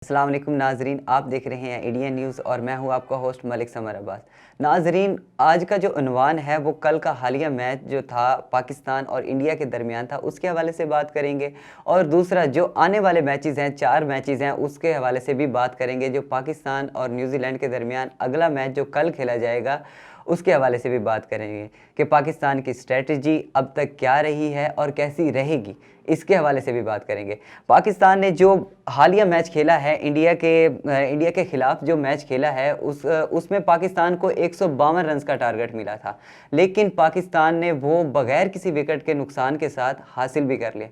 अस्सलाम वालेकुम नाजरीन, आप देख रहे हैं इंडियन न्यूज़ और मैं हूं आपका होस्ट मलिक समर अब्बास। नाजरीन, आज का जो उन्वान है वो कल का हालिया मैच जो था पाकिस्तान और इंडिया के दरमियान था उसके हवाले से बात करेंगे। और दूसरा जो आने वाले मैचेस हैं, 4 मैचेस हैं, उसके हवाले से भी बात करेंगे। जो पाकिस्तान और न्यूजीलैंड के दरमियान अगला मैच जो कल खेला जाएगा उसके हवाले से भी बात करेंगे कि पाकिस्तान की स्ट्रेटजी अब तक क्या रही है और कैसी रहेगी, इसके हवाले से भी बात करेंगे। पाकिस्तान ने जो हालिया मैच खेला है इंडिया के खिलाफ जो मैच खेला है उसमें पाकिस्तान को 152 रन का टारगेट मिला था, लेकिन पाकिस्तान ने वो बगैर किसी विकेट के नुकसान के साथ हासिल भी कर लिया।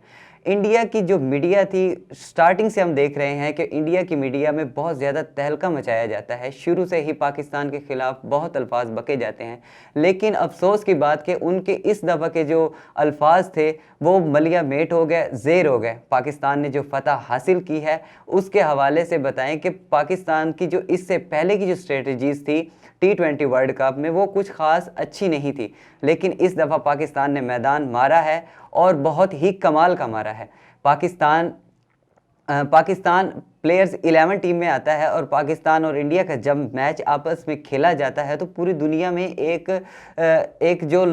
इंडिया की जो मीडिया थी, स्टार्टिंग से हम देख रहे हैं कि इंडिया की मीडिया में बहुत ज़्यादा तहलका मचाया जाता है। शुरू से ही पाकिस्तान के खिलाफ बहुत अल्फाज बके जाते हैं, लेकिन अफसोस की बात कि उनके इस दफ़ा के जो अल्फाज थे वो मलिया मेट हो गए, ज़ेर हो गए। पाकिस्तान ने जो फतह हासिल की है उसके हवाले से बताएं कि पाकिस्तान की जो इससे पहले की जो स्ट्रेटजीज़ थी T20 वर्ल्ड कप में वो कुछ खास अच्छी नहीं थी, लेकिन इस दफ़ा पाकिस्तान ने मैदान मारा है और बहुत ही कमाल का मारा है। पाकिस्तान प्लेयर्स 11 टीम में आता है और पाकिस्तान और इंडिया का जब मैच आपस में खेला जाता है तो पूरी दुनिया में एक जो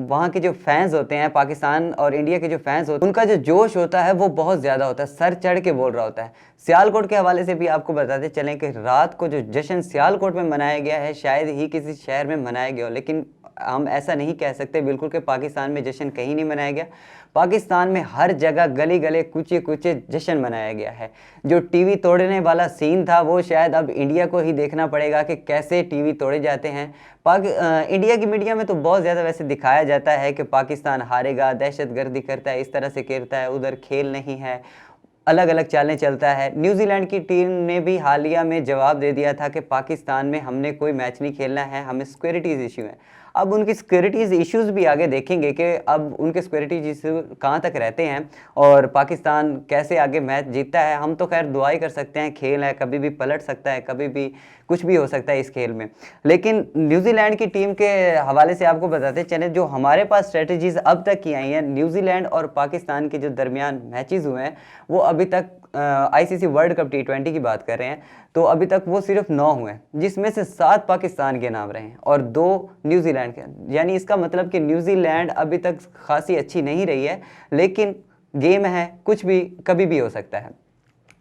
वहाँ के जो फैंस होते हैं, पाकिस्तान और इंडिया के जो फैंस होते हैं, उनका जो जोश होता है वो बहुत ज़्यादा होता है, सर चढ़ के बोल रहा होता है। सियालकोट के हवाले से भी आपको बताते चलें कि रात को जो जश्न सियालकोट में मनाया गया है शायद ही किसी शहर में मनाया गया हो, लेकिन हम ऐसा नहीं कह सकते बिल्कुल कि पाकिस्तान में जश्न कहीं नहीं मनाया गया। पाकिस्तान में हर जगह गली गले कुचे कुचे जश्न मनाया गया है। जो टीवी तोड़ने वाला सीन था वो शायद अब इंडिया को ही देखना पड़ेगा कि कैसे टीवी तोड़े जाते हैं। इंडिया की मीडिया में तो बहुत ज़्यादा वैसे दिखाया जाता है कि पाकिस्तान हारेगा, दहशतगर्दी करता है, इस तरह से खेलता है, उधर खेल नहीं है, अलग अलग चालें चलता है। न्यूजीलैंड की टीम ने भी हालिया में जवाब दे दिया था कि पाकिस्तान में हमने कोई मैच नहीं खेलना है, हमें सिक्योरिटीज़ इशू है। अब उनकी सिक्योरिटीज़ इश्यूज़ भी आगे देखेंगे कि अब उनके सिक्योरिटीज इशू कहाँ तक रहते हैं और पाकिस्तान कैसे आगे मैच जीतता है। हम तो खैर दुआ ही कर सकते हैं, खेल है, कभी भी पलट सकता है, कभी भी कुछ भी हो सकता है इस खेल में। लेकिन न्यूजीलैंड की टीम के हवाले से आपको बताते चलें, जो हमारे पास स्ट्रेटजीज़ अब तक की आई हैं, न्यूजीलैंड और पाकिस्तान के जो दरमियान मैचेस हुए हैं वो अभी तक ICC वर्ल्ड कप T20 की बात कर रहे हैं तो अभी तक वो सिर्फ 9 हुए हैं, जिसमें से 7 पाकिस्तान के नाम रहे हैं और 2 न्यूजीलैंड के। यानी इसका मतलब कि न्यूजीलैंड अभी तक खासी अच्छी नहीं रही है, लेकिन गेम है, कुछ भी कभी भी हो सकता है।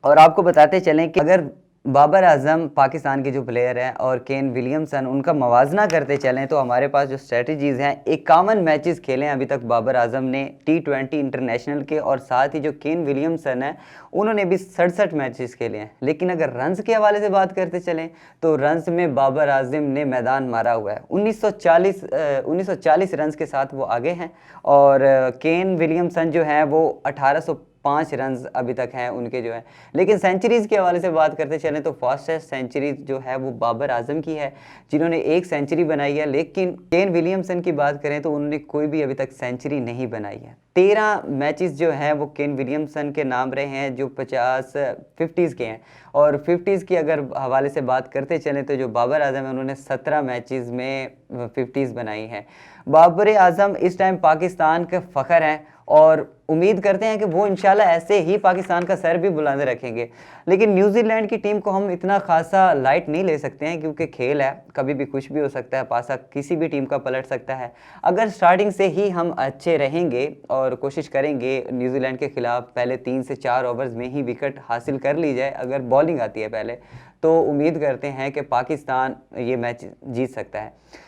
और आपको बताते चलें कि अगर बाबर आजम पाकिस्तान के जो प्लेयर हैं और केन विलियमसन उनका मवाजना करते चलें तो हमारे पास जो स्ट्रेटजीज़ हैं, 51 मैचेस खेले हैं अभी तक बाबर आजम ने T20 इंटरनेशनल के, और साथ ही जो केन विलियमसन है उन्होंने भी 67 मैचेस खेले हैं। लेकिन अगर रन्स के हवाले से बात करते चलें तो रन्स में बाबर आजम ने मैदान मारा हुआ है, 1940 रन्स के साथ वो आगे हैं और केन विलियमसन जो है वो 1805 रन अभी तक हैं उनके जो है। लेकिन सेंचुरीज़ के हवाले से बात करते चलें तो फास्टेस्ट सेंचुरी जो है वो बाबर आजम की है, जिन्होंने 1 सेंचुरी बनाई है। लेकिन केन विलियमसन की बात करें तो उन्होंने कोई भी अभी तक सेंचुरी नहीं बनाई है। 13 मैचेस जो हैं वो केन विलियमसन के नाम रहे हैं जो 50s के हैं, और 50s की अगर हवाले से बात करते चलें तो जो बाबर आजम है उन्होंने 17 मैचेस में 50s बनाई हैं। बाबर आजम इस टाइम पाकिस्तान के फ़ख्र हैं और उम्मीद करते हैं कि वो इंशाल्लाह ऐसे ही पाकिस्तान का सर भी बुलंद रखेंगे। लेकिन न्यूजीलैंड की टीम को हम इतना खासा लाइट नहीं ले सकते हैं, क्योंकि खेल है, कभी भी कुछ भी हो सकता है, पासा किसी भी टीम का पलट सकता है। अगर स्टार्टिंग से ही हम अच्छे रहेंगे और कोशिश करेंगे न्यूजीलैंड के खिलाफ पहले 3 से 4 ओवर्स में ही विकेट हासिल कर ली जाए, अगर बॉलिंग आती है पहले, तो उम्मीद करते हैं कि पाकिस्तान ये मैच जीत सकता है।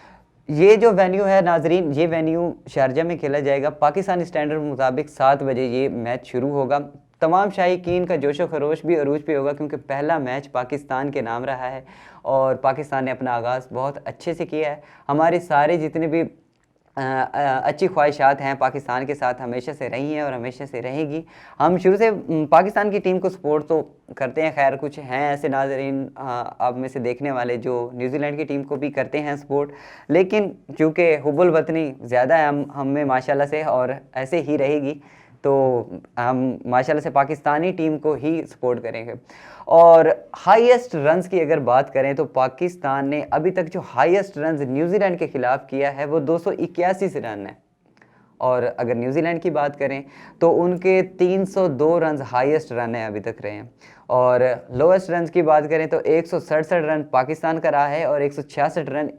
ये जो वेन्यू है नाजरीन, ये वेन्यू शारजा में खेला जाएगा। पाकिस्तान स्टैंडर्ड मुताबिक 7 बजे ये मैच शुरू होगा। तमाम शाहीकीन का जोशो खरोश भी अरूज पे होगा, क्योंकि पहला मैच पाकिस्तान के नाम रहा है और पाकिस्तान ने अपना आगाज़ बहुत अच्छे से किया है। हमारे सारे जितने भी अच्छी ख्वाहिशात हैं पाकिस्तान के साथ हमेशा से रही हैं और हमेशा से रहेगी। हम शुरू से पाकिस्तान की टीम को सपोर्ट तो करते हैं, खैर कुछ हैं ऐसे नाज़रीन आप में से देखने वाले जो न्यूजीलैंड की टीम को भी करते हैं सपोर्ट, लेकिन चूँकि हुब्बुल वतनी ज़्यादा है हम में माशाल्लाह से, और ऐसे ही रहेगी, तो हम माशाल्लाह से पाकिस्तानी टीम को ही सपोर्ट करेंगे। और हाईएस्ट रन्स की अगर बात करें तो पाकिस्तान ने अभी तक जो हाईएस्ट रन्स न्यूजीलैंड के खिलाफ किया है वो 281 रन है, और अगर न्यूजीलैंड की बात करें तो उनके 302 रन हाईएस्ट रन है अभी तक रहे हैं। और लोएस्ट रन की बात करें तो 167 रन पाकिस्तान का रहा है और 166 रन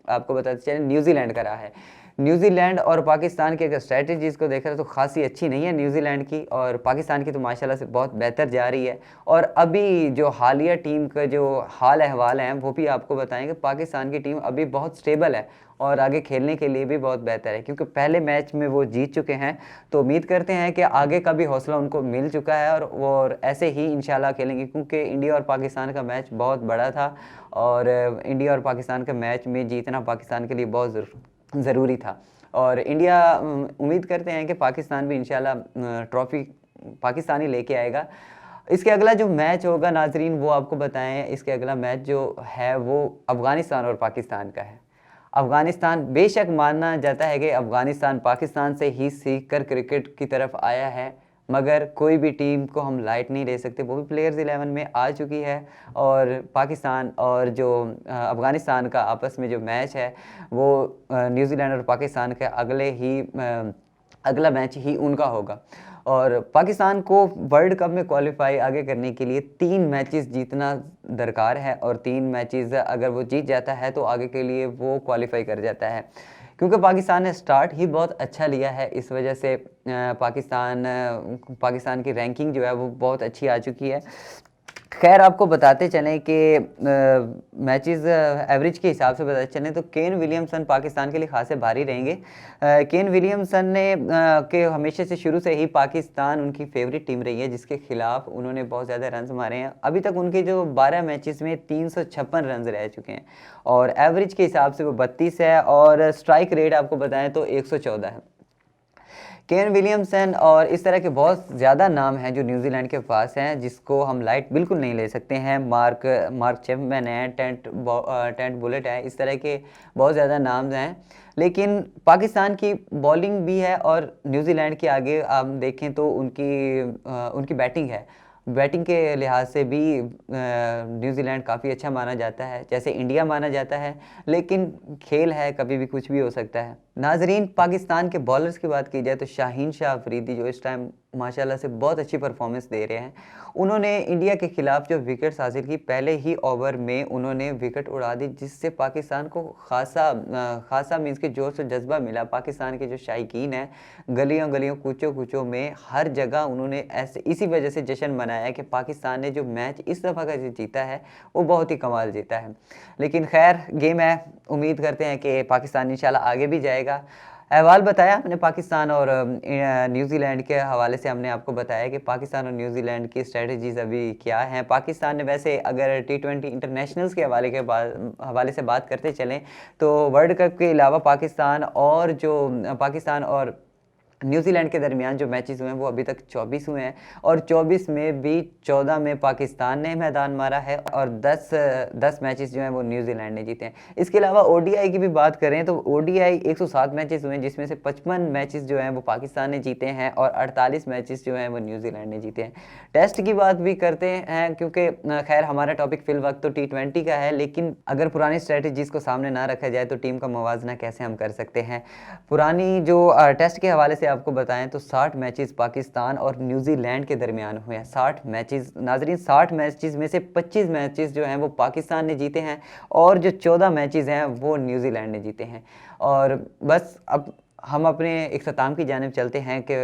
आपको बताते चलें न्यूजीलैंड का रहा है। न्यूजीलैंड और पाकिस्तान की अगर स्ट्रैटेजीज़ को देखा तो खासी अच्छी नहीं है न्यूजीलैंड की, और पाकिस्तान की तो माशाल्लाह से बहुत बेहतर जा रही है। और अभी जो हालिया टीम का जो हाल अहवाल हैं वो भी आपको बताएंगे। पाकिस्तान की टीम अभी बहुत स्टेबल है और आगे खेलने के लिए भी बहुत बेहतर है, क्योंकि पहले मैच में वो जीत चुके हैं। तो उम्मीद करते हैं कि आगे का भी हौसला उनको मिल चुका है और ऐसे ही इंशाल्लाह खेलेंगे, क्योंकि इंडिया और पाकिस्तान का मैच बहुत बड़ा था और इंडिया और पाकिस्तान का मैच में जीतना पाकिस्तान के लिए बहुत ज़रूरी था। और इंडिया उम्मीद करते हैं कि पाकिस्तान भी इंशाल्लाह ट्रॉफ़ी पाकिस्तान ही लेके आएगा। इसके अगला जो मैच होगा नाजरीन वो आपको बताएं, इसके अगला मैच जो है वो अफ़गानिस्तान और पाकिस्तान का है। अफ़गानिस्तान, बेशक मानना जाता है कि अफ़गानिस्तान पाकिस्तान से ही सीख कर क्रिकेट की तरफ आया है, मगर कोई भी टीम को हम लाइट नहीं ले सकते। वो भी प्लेयर्स 11 में आ चुकी है और पाकिस्तान और जो अफ़गानिस्तान का आपस में जो मैच है वो न्यूजीलैंड और पाकिस्तान के अगला मैच ही उनका होगा। और पाकिस्तान को वर्ल्ड कप में क्वालिफाई आगे करने के लिए 3 मैचेस जीतना दरकार है, और 3 मैचेस अगर वो जीत जाता है तो आगे के लिए वो क्वालिफाई कर जाता है। क्योंकि पाकिस्तान ने स्टार्ट ही बहुत अच्छा लिया है, इस वजह से पाकिस्तान की रैंकिंग जो है वो बहुत अच्छी आ चुकी है। खैर आपको बताते चलें कि मैचेस एवरेज के हिसाब से बताते चलें तो केन विलियमसन पाकिस्तान के लिए खासे भारी रहेंगे। केन विलियमसन ने के हमेशा से शुरू से ही पाकिस्तान उनकी फेवरेट टीम रही है, जिसके खिलाफ उन्होंने बहुत ज़्यादा रन्स मारे हैं। अभी तक उनके जो 12 मैचेस में 356 रन्स रह चुके हैं और एवरेज के हिसाब से वो 32 है और स्ट्राइक रेट आपको बताएं तो 114 है। केन विलियमसन और इस तरह के बहुत ज़्यादा नाम हैं जो न्यूजीलैंड के पास हैं, जिसको हम लाइट बिल्कुल नहीं ले सकते हैं। मार्क चैपमैन है, टेंट बुलेट है, इस तरह के बहुत ज़्यादा नाम हैं। लेकिन पाकिस्तान की बॉलिंग भी है और न्यूजीलैंड के आगे आप देखें तो उनकी बैटिंग है। बैटिंग के लिहाज से भी न्यूजीलैंड काफ़ी अच्छा माना जाता है, जैसे इंडिया माना जाता है, लेकिन खेल है, कभी भी कुछ भी हो सकता है। नाजरीन, पाकिस्तान के बॉलर्स की बात की जाए तो शाहीन शाह अफरीदी जो इस टाइम माशाल्लाह से बहुत अच्छी परफॉर्मेंस दे रहे हैं। उन्होंने इंडिया के खिलाफ जो विकेट्स हासिल की, पहले ही ओवर में उन्होंने विकेट उड़ा दी, जिससे पाकिस्तान को खासा मीन्स के जोर से जज्बा मिला। पाकिस्तान के जो शायकीन हैं गलियों गलियों कूचों कूचों में हर जगह उन्होंने ऐसे इसी वजह से जश्न मनाया कि पाकिस्तान ने जो मैच इस दफ़ा का जीता है वो बहुत ही कमाल जीता है। लेकिन खैर गेम है, उम्मीद करते हैं कि पाकिस्तान इंशाल्लाह आगे भी जाएगा। अहवाल बताया हमने पाकिस्तान और न्यूजीलैंड के हवाले से। हमने आपको बताया कि पाकिस्तान और न्यूजीलैंड की स्ट्रेटजीज़ अभी क्या हैं। पाकिस्तान ने वैसे अगर T20 इंटरनेशनल्स के हवाले से बात करते चलें तो वर्ल्ड कप के अलावा पाकिस्तान और न्यूजीलैंड के दरमियान जो मैचेस हुए हैं वो अभी तक 24 हुए हैं और 24 में भी 14 में पाकिस्तान ने मैदान मारा है और 10 मैचेस जो हैं वो न्यूजीलैंड ने जीते हैं। इसके अलावा ओडीआई की भी बात करें तो ओडीआई 107 मैचेस हुए हैं, जिसमें से 55 मैचेस जो हैं वो पाकिस्तान ने जीते हैं और 48 मैचेस जो हैं वो न्यूजीलैंड ने जीते हैं। टेस्ट की बात भी करते हैं, क्योंकि खैर हमारा टॉपिक फिल वक्त तो T20 का है, लेकिन अगर पुरानी स्ट्रेटजीज़ को सामने ना रखा जाए तो टीम का मुवाजना कैसे हम कर सकते हैं। पुरानी जो टेस्ट के हवाले से आपको बताएं तो 60 मैचेस पाकिस्तान और न्यूजीलैंड के दरमियान हुए हैं। 60 मैचेस नाजरीन, 60 मैचेस में से 25 मैचेस जो हैं वो पाकिस्तान ने जीते हैं और जो 14 मैचेस हैं वो न्यूजीलैंड ने जीते हैं। और बस अब हम अपने इख्तिताम की जानिब चलते हैं कि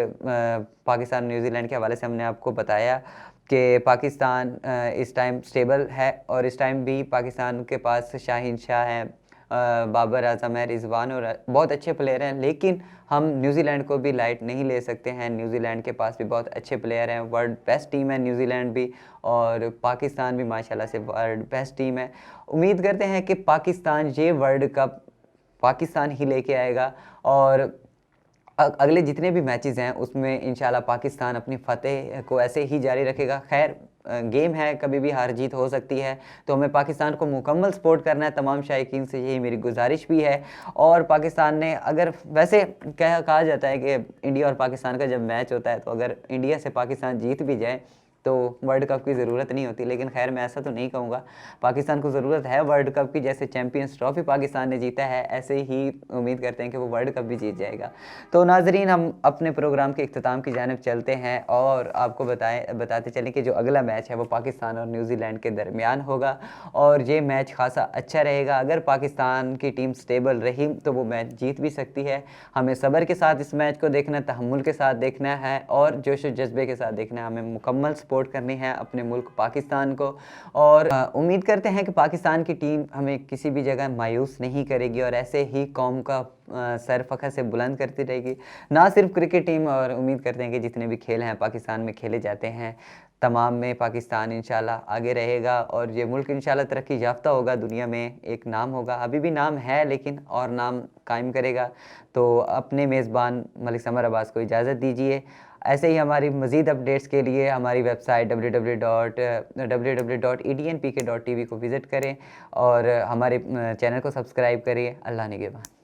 पाकिस्तान न्यूजीलैंड के हवाले से हमने आपको बताया कि पाकिस्तान इस टाइम स्टेबल है और इस टाइम भी पाकिस्तान के पास शाहीन शाह हैं, बाबर आजम है, रिजवान और बहुत अच्छे प्लेयर हैं। लेकिन हम न्यूजीलैंड को भी लाइट नहीं ले सकते हैं। न्यूजीलैंड के पास भी बहुत अच्छे प्लेयर हैं, वर्ल्ड बेस्ट टीम है न्यूजीलैंड भी और पाकिस्तान भी माशाल्लाह से वर्ल्ड बेस्ट टीम है। उम्मीद करते हैं कि पाकिस्तान ये वर्ल्ड कप पाकिस्तान ही लेके आएगा और अगले जितने भी मैचेस हैं उसमें इंशाल्लाह पाकिस्तान अपनी फतेह को ऐसे ही जारी रखेगा। खैर गेम है, कभी भी हार जीत हो सकती है, तो हमें पाकिस्तान को मुकम्मल सपोर्ट करना है। तमाम शायकीन से यही मेरी गुजारिश भी है। और पाकिस्तान ने अगर वैसे कहा जाता है कि इंडिया और पाकिस्तान का जब मैच होता है तो अगर इंडिया से पाकिस्तान जीत भी जाए तो वर्ल्ड कप की ज़रूरत नहीं होती। लेकिन खैर मैं ऐसा तो नहीं कहूँगा, पाकिस्तान को ज़रूरत है वर्ल्ड कप की। जैसे चैम्पियंस ट्रॉफी पाकिस्तान ने जीता है, ऐसे ही उम्मीद करते हैं कि वो वर्ल्ड कप भी जीत जाएगा। तो नाजरीन, हम अपने प्रोग्राम के इख्तिताम की जानिब चलते हैं और आपको बताते चलें कि जो अगला मैच है वो पाकिस्तान और न्यूजीलैंड के दरमियान होगा और ये मैच खासा अच्छा रहेगा। अगर पाकिस्तान की टीम स्टेबल रही तो वो मैच जीत भी सकती है। हमें सब्र के साथ इस मैच को देखना, तहम्मुल के साथ देखना है और जोश जज्बे के साथ देखना है। हमें मुकम्मल सपोर्ट करनी है अपने मुल्क पाकिस्तान को और उम्मीद करते हैं कि पाकिस्तान की टीम हमें किसी भी जगह मायूस नहीं करेगी और ऐसे ही कौम का सर फ़ख्र से बुलंद करती रहेगी। ना सिर्फ क्रिकेट टीम, और उम्मीद करते हैं कि जितने भी खेल हैं पाकिस्तान में खेले जाते हैं, तमाम में पाकिस्तान इंशाल्लाह आगे रहेगा और ये मुल्क इंशाल्लाह तरक्की याफ्ता होगा, दुनिया में एक नाम होगा। अभी भी नाम है लेकिन और नाम कायम करेगा। तो अपने मेज़बान मलिक समर अब्बास को इजाज़त दीजिए। ऐसे ही हमारी मज़ीद अपडेट्स के लिए हमारी वेबसाइट www.ednpk.tv को विज़िट करें और हमारे चैनल को सब्सक्राइब करें। अल्लाह निगहबान।